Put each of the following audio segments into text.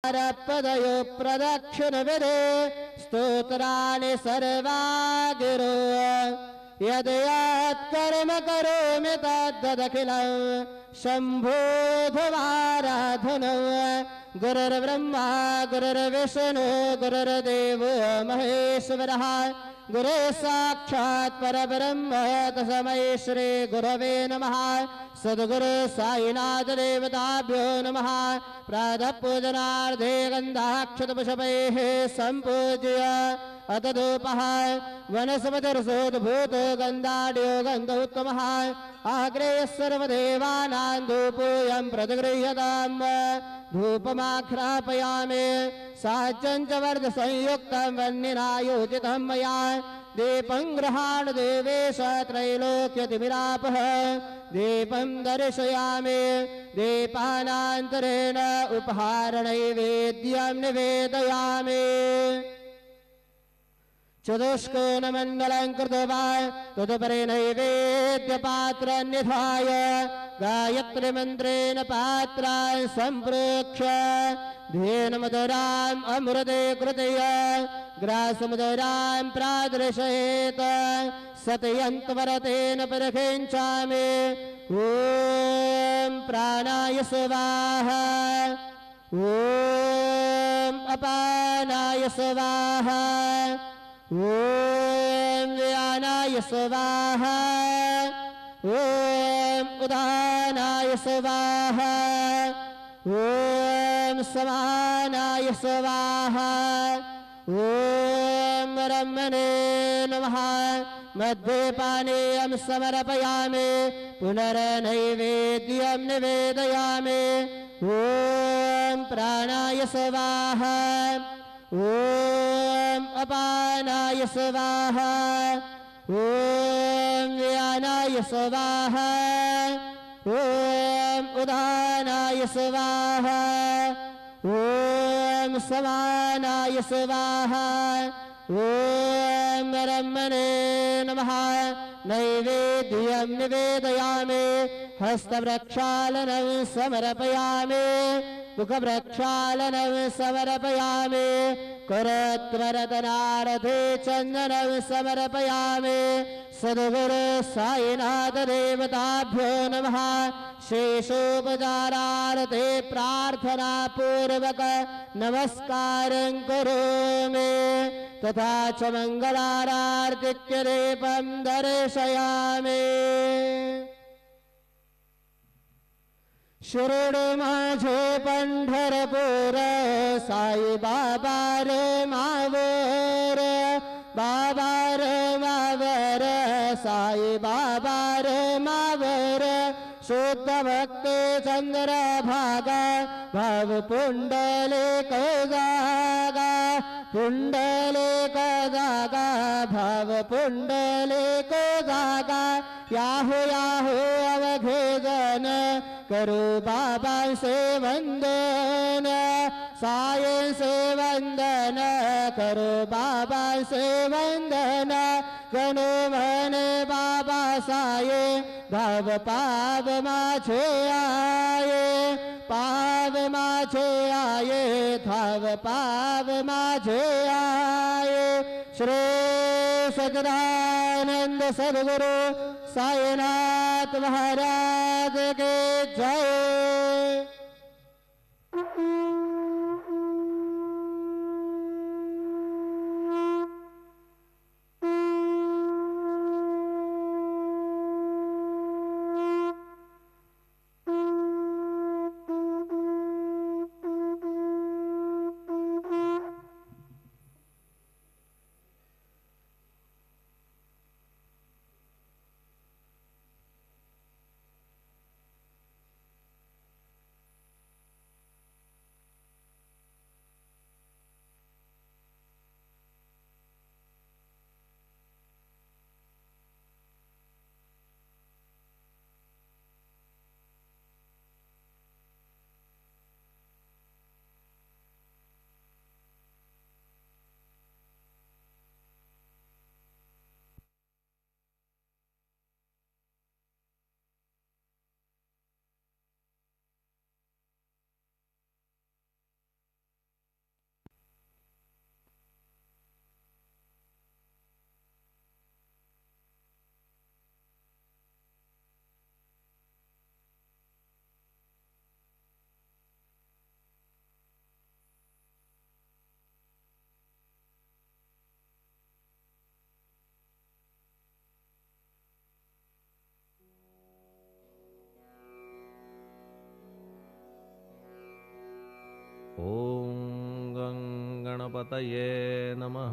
पदयो प्रदक्षिणविदे स्तोत्राणि सर्वा गिरो यद् कर्म करोमि तद्दखिलं शम्भोऽधवाराधनौ गुरुर्ब्रह्मा गुरुर्विष्णु गुरुर्देवो महेश्वरः गुरु साक्षात् परब्रह्म तस्मै श्री गुरवे नमः। सद्गुरु साईनाथ देवताभ्यो नमः। प्रातः पूजनार्थे गन्धाक्षतपुष्पैः सम्पूज्य अथ धूपः वनस्पतिर्सोद्भूतो गन्धाढ्यो गन्ध उत्तमः आग्रे सर्वदेवानां धूपोऽयं प्रतिगृह्यताम्। धूपमाघ्रापयामि साज्यं च वर्धसंयुक्तं वह्निना योजितं मया दीपं गृहाण देवेश त्रैलोक्यतिमिरापः दीपं दर्शयामि दीपानान्तरेण उपहारनैवेद्यं निवेदयामि। चतुष्कोणमण्डलं कृत्वा तदुपरि नैवेद्यपात्रन्निधाय गायत्रीमन्त्रेण पात्रान् सम्प्रोक्ष्य धेनुमधुराम् अमृते कृतय ग्रासमुदरां प्रादर्शयेत् सतयन्त्वरतेन परिखिञ्चामि। ॐ प्राणाय स्वाहा ॐ अपानाय स्वाहा ॐ व्यानाय स्वाहा ॐ उदानाय स्वाहा ॐ समानाय स्वाहा ॐ ब्रह्मणे नमः। मध्ये पानीयं समर्पयामि पुनर्नैवेद्यं निवेदयामि। ॐ प्राणाय स्वाहा ॐ अपानाय स्वाहा ॐ व्यानाय स्वाहा ॐ उदानाय स्वाहा ॐ समानाय स्वाहा ॐ ब्रह्मणे नमः। नैवेद्यं निवेदयामि हस्तप्रक्षालनं समर्पयामि मुखप्रक्षालनं समर्पयामि करत्वरतनारथे चन्दनं समर्पयामि। सद्गुरु साईनाथ देवताभ्यो नमः। शेषोपचारार्थे प्रार्थना पूर्वक नमस्कारं करोमि तथा च मंगलारार्तिक्य दीपं दर्शयामि। शिरोडे माझे पंढरपूर साई बाबा रे मावर बाबा रे मावर साई बाबा रे मावर शुद्ध भक्ति चंद्र भागा भाव पुंडलिक जागा पुंडलिक जागा भाव पुंडलिक जागा याहू याहू अवघे जन करो बाबा से वंदन साये से वंदन करो बाबा से वंदन गणो मन बाबा साये भाव पाव माझे आये पाव माझे आये थाव पाव माझे आये। श्री सच्चिदानंद सद्गुरु साईनाथ महाराज के जय। ओम गणपतये नमः.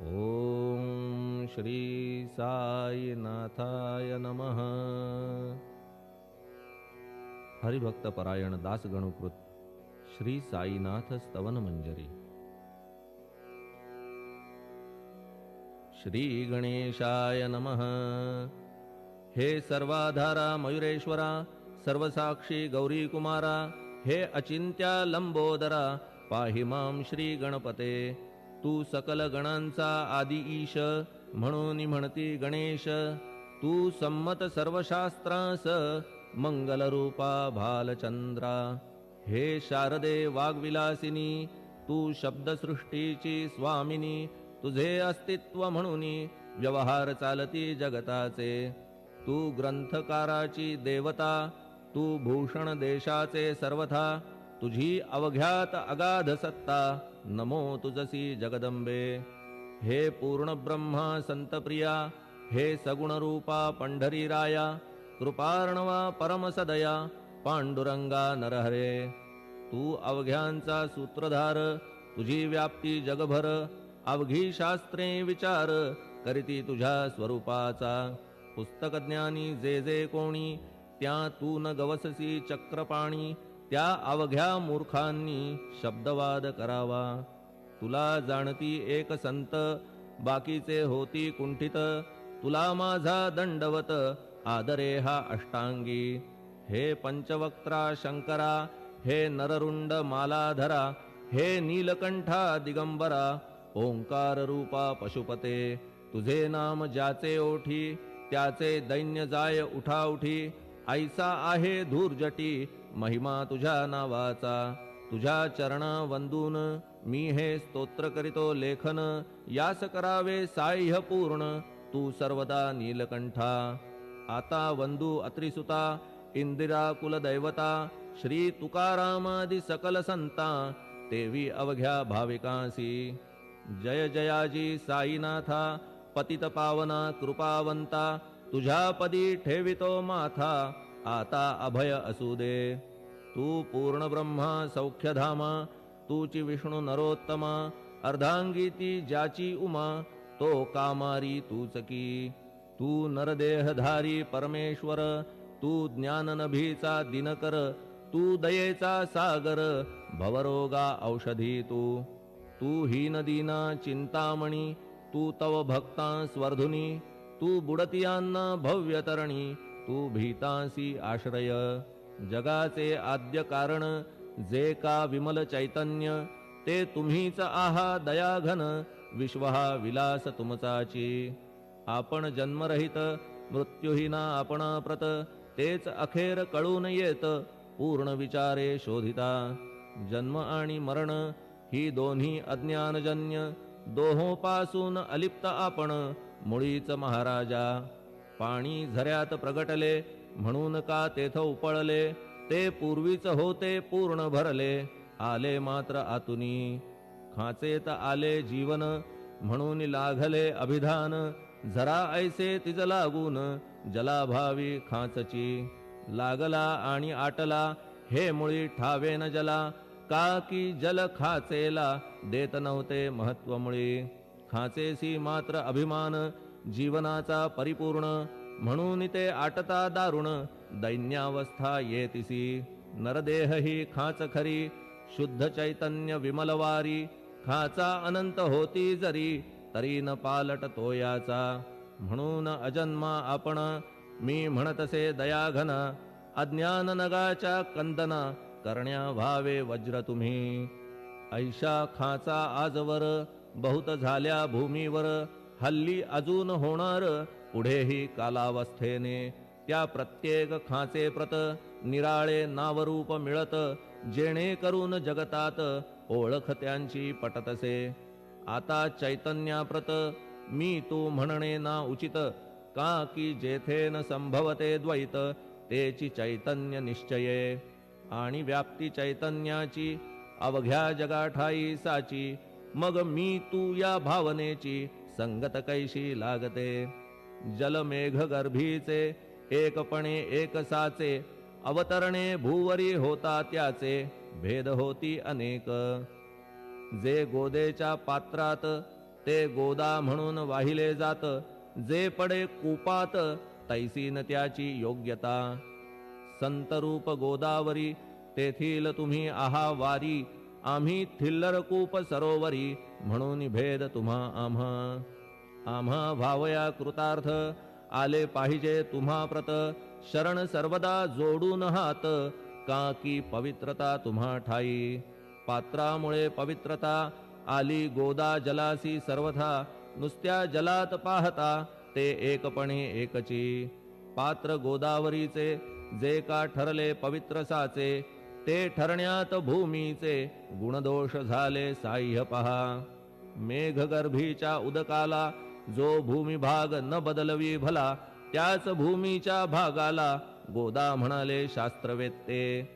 ओम श्री साईनाथाय नमः. हरिभक्त परायण दास गणुकृत श्री साईनाथ स्तवन मंजरी. श्री गणेशाय नमः. हे सर्वाधारा मयुरेश्वरा, सर्वसाक्षी गौरी कुमारा, हे अचिंत्या लंबोदरा, पाहि मां श्री गणपते. तू सकल गणांचा आदि ईश, म्हणून म्हणती गणेश. तू संमत सर्वशास्त्रांस, मंगलरूपा भालचंद्रा. हे शारदे वाग्विलासिनी, तू शब्दसृष्टीची स्वामिनी. तुझे अस्तित्व म्हणून व्यवहार चालती जगताचे. तू ग्रंथकाराची देवता, तू भूषण देशाचे सर्वथा. तुझी अवघ्यात अगाध सत्ता, नमो तुझसी जगदंबे. हे पूर्ण ब्रह्मा संतप्रिया, हे सगुण रूपा पंढरी राया. कृपार्णवा परमसदया, पांडुरंगा नरहरे. तू अवघ्यांचा सूत्रधार, तुझी व्याप्ती जगभर. अवघी शास्त्रे विचार, करीती तुझ्या स्वरूपाचा. पुस्तकज्ञानी जे जे कोणी, त्या तू न गवससी चक्रपाणी. त्या अवघ्या मूर्खांनी शब्दवाद करावा. तुला जाणती एक संत, बाकीचे होती कुंठित. तुला माझा दंडवत, आदरे हा अष्टांगी. हे पंचवक्त्रा शंकरा, हे नररुंड मालाधरा. हे नीलकंठा दिगंबरा, ओंकार रूपा पशुपते. तुझे नाम ज्याचे ओठी, त्याचे दैन्य जाय उठाउठी. ऐसा आहे धूर्जटी, महिमा तुझ्या नावाचा. तुझ्या चरणा वंदून मी हे स्तोत्र करीतो लेखन. यास करावे साह्य पूर्ण, तू सर्वदा नीलकंठा. आता वंदू अत्रिसुता, इंदिरा कुलदैवता. श्री तुकारामादि सकल संता, तेवी अवघ्या भाविकांसी. जय जयाजी साईनाथा, पतित पावना कृपावंता. तुझ्या पदी ठेवितो माथा, आता अभय असू दे. तू पूर्ण ब्रह्मा सौख्यधामा, तूची विष्णू नरोत्तमा. अर्धांगीती ज्याची उमा, तो कामारी तूच की. तू नरदेहधारी परमेश्वर, तू ज्ञाननभीचा दिनकर. तू दयेचा सागर, भवरोगा औषधी तू. तू हीनदीना चिंतामणी, तू तव भक्ता स्वर्धुनी. तू बुडतियांना भव्यतरणी, तू भीतांसी आश्रय. जगाचे आद्य कारण, जे का विमल चैतन्य. ते तुम्हीच आहा दयाघन, विश्व हा विलास तुमचाची. आपण जन्मरहित, मृत्युहीना आपण प्रत. तेच अखेर कळून येत, पूर्ण विचारे शोधिता. जन्म आणि मरण ही दोन्ही अज्ञानजन्य. दोहोपासून अलिप्त आपण, मुळीच महाराजा. पाणी झऱ्यात प्रगटले, म्हणून का तेथ उपळले. ते पूर्वीच होते पूर्ण भरले, आले मात्र आतुनी. खाचेत आले जीवन, म्हणून लागले अभिधान. जरा ऐसे तिज लागून, जलाभावी खाचची. लागला आणि आटला, हे मुळी ठावे न जला. का की जल खाचेला, देत नव्हते महत्व मुळी. खाचेसी मात्र अभिमान, जीवनाचा परिपूर्ण. म्हणून ते आटता दारुण, दैन्यावस्था येतिसी. नरदेह ही खाच खरी, शुद्ध चैतन्य विमलवारी. खाचा अनंत होती जरी, तरी न पालट तो याचा. म्हणून अजन्मा आपण, मी म्हणतसे दयाघन. अज्ञान नगाच्या कंदना, करण्या व्हावे वज्र तुम्ही. ऐशा खाचा आजवर, बहुत झाल्या भूमीवर. हल्ली अजून होणार, पुढेही कालावस्थेने. त्या प्रत्येक खाचे प्रत, निराळे नावरूप मिळत. जेणे करून जगतात, ओळख त्यांची पटतसे. आता चैतन्याप्रत, मी तू म्हणणे ना उचित. का की जेथे न संभवते द्वैत, तेची चैतन्य निश्चये. आणि व्याप्ती चैतन्याची, अवघ्या जगाठाई साची. मग मी तू या भावनेची, संगत कैशी लागते. जलमेघ गर्भीचे, एकपणे एक साचे. अवतरणे भूवरी होता त्याचे. भेद होती अनेक. जे गोदेच्या पात्रात ते गोदा म्हणून वाहिले जात, जे पडे कूपात तैसी न त्याची योग्यता. संतरूप गोदावरी तेथील तुम्ही आहा वारी, आम्ही थिल्लर कूप सरोवरी म्हणून भेद तुम्हा आम्हा. आम्हा भावया कृतार्थ आले पाहिजे तुम्हा प्रत, शरण सर्वदा जोडून हात का की पवित्रता तुम्हा ठाई. पात्रामुळे पवित्रता आली गोदा जलासी सर्वथा, नुसत्या जलात पाहता ते एकपणे एकची. पात्र गोदावरीचे जे का ठरले पवित्र साचे, ते ठरण्यात भूमीचे गुणदोष झाले साह्य पहा. मेघगर्भीच्या उदकाला जो भूमिभाग न बदलवी भला, त्याच भूमीच्या भागाला गोदा म्हणाले शास्त्रवेत्ते.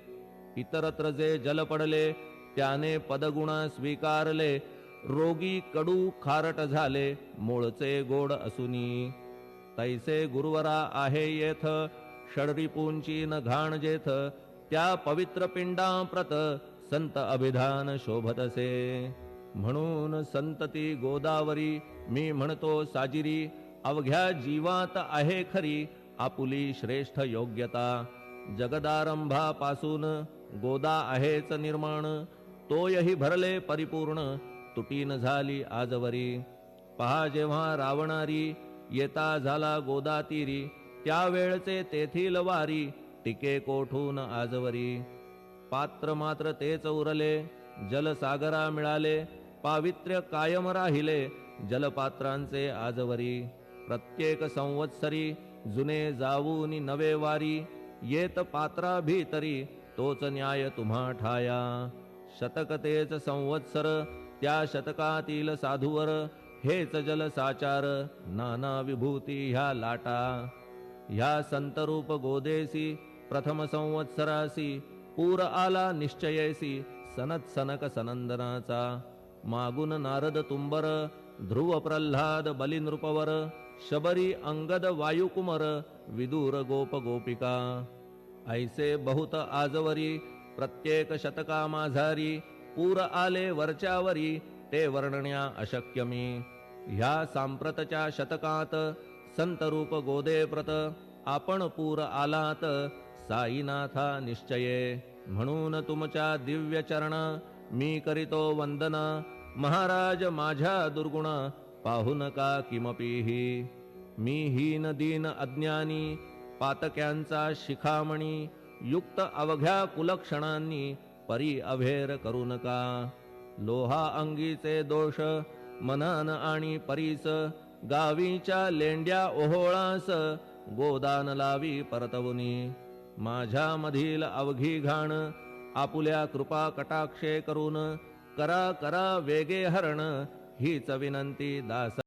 इतरत्र जे जल पडले त्याने पदगुण स्वीकारले, रोगी कडू खारट झाले मूळचे गोड असुनी. तैसे गुरुवरा आहे येथ षडरिपूंची न घाण जेथ, त्या पवित्र पिंडाप्रत संत अभिधान शोभतसे. म्हणून संतती गोदावरी मी म्हणतो साजिरी, अवघ्या जीवात आहे खरी आपुली श्रेष्ठ योग्यता. जगदारंभापासून गोदा आहेच निर्माण, तोयही भरले परिपूर्ण तुटीन झाली आजवरी. पहा जेव्हा रावणारी येता झाला गोदा तीरी, त्यावेळचे तेथील वारी टिके कोठून आजवरी. पात्र मात्र तेच उरले जलसागरा मिळाले, पावित्र्य कायम राहिले जलपात्रांचे आजवरी. प्रत्येक संवत्सरी जुने जाऊनी नवे वारी, येत पात्रा भीतरी तोच न्याय तुम्हा ठाया. शतक तेच संवत्सर त्या शतकातील साधूवर, हेच जल साचार नाना विभूती ह्या लाटा. ह्या संतरूप गोदेसी प्रथम संवत्सरासी, पूर आला निश्चयेसी सनत सनक सनंदनाचा. मागून नारद तुंबर ध्रुव प्रल्हाद बलिनृपवर, शबरी अंगद वायुकुमर विदूर गोप गोपिका. ऐसे बहुत आजवरी प्रत्येक शतका माझारी, पूर आले वरच्यावरी ते वर्णण्या अशक्य मी. ह्या सांप्रतच्या शतकात संतरूप गोदे प्रत, आपण पूर आलात साईनाथा निश्चये. म्हणून तुमच्या दिव्य चरण मी करीतो वंदन, महाराज माझ्या दुर्गुण पाहू नका किमपीही. मी हीन दीन अज्ञानी पातक्यांचा शिखामणी, युक्त अवघ्या कुलक्षणांनी परी अभेर करू नका. लोहा अंगीचे दोष मनन आणि परीस, गावीच्या लेंड्या ओहोळास गोदान लावी परतवुनी. माझ्या मधील अवघी घाण आपुल्या कृपा कटाक्षे करून, करा करा वेगे हरण हीच विनंती दास.